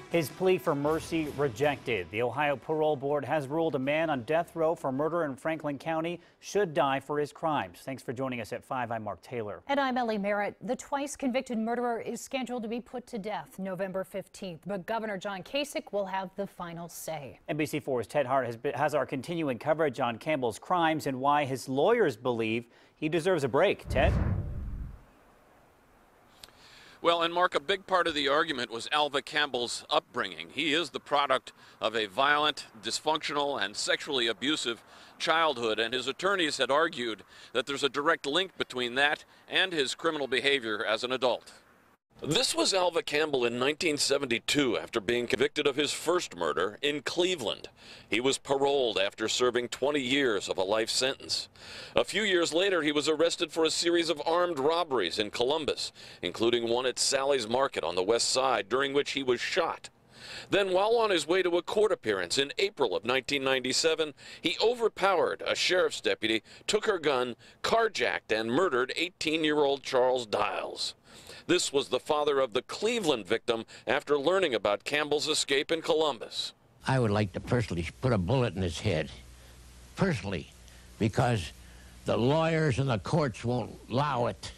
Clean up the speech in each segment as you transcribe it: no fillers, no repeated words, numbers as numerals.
His plea for mercy rejected. The Ohio Parole Board has ruled a man on death row for murder in Franklin County should die for his crimes. Thanks for joining us at 5. I'm Mark Taylor. And I'm Ellie Merritt. The twice convicted murderer is scheduled to be put to death November 15th, but Governor John Kasich will have the final say. NBC4's Ted Hart has our continuing coverage on Campbell's crimes and why his lawyers believe he deserves a break. Ted? Well, and Mark, a big part of the argument was Alva Campbell's upbringing. He is the product of a violent, dysfunctional, and sexually abusive childhood, and his attorneys had argued that there's a direct link between that and his criminal behavior as an adult. This was Alva Campbell in 1972 after being convicted of his first murder in Cleveland. He was paroled after serving 20 years of a life sentence. A few years later, he was arrested for a series of armed robberies in Columbus, including one at Sally's Market on the west side, during which he was shot. Then, while on his way to a court appearance in April of 1997, he overpowered a sheriff's deputy, took her gun, carjacked and murdered 18-year-old Charles Diles. This was the father of the Cleveland victim after learning about Campbell's escape in Columbus. I would like to personally put a bullet in his head, personally, because the lawyers and the courts won't allow it.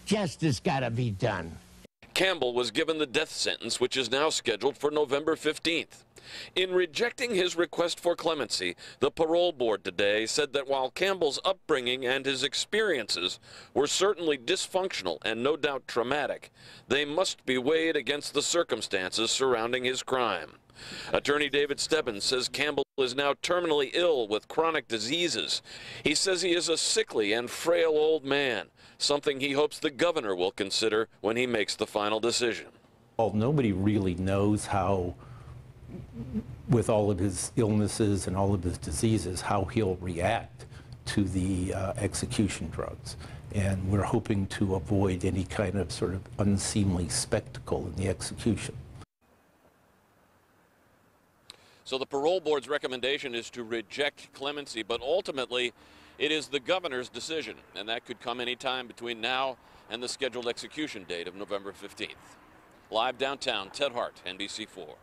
Justice got to be done. Campbell was given the death sentence, which is now scheduled for November 15th. In rejecting his request for clemency, the parole board today said that while Campbell's upbringing and his experiences were certainly dysfunctional and no doubt traumatic, they must be weighed against the circumstances surrounding his crime. Attorney David Stebbins says Campbell is now terminally ill with chronic diseases. He says he is a sickly and frail old man, something he hopes the governor will consider when he makes the final decision. Well, nobody really knows how, with all of his illnesses and all of his diseases, how he'll react to the execution drugs. And we're hoping to avoid any kind of sort of unseemly spectacle in the execution. So the parole board's recommendation is to reject clemency, but ultimately it is the governor's decision, and that could come any time between now and the scheduled execution date of November 15th. Live downtown, Ted Hart, NBC4.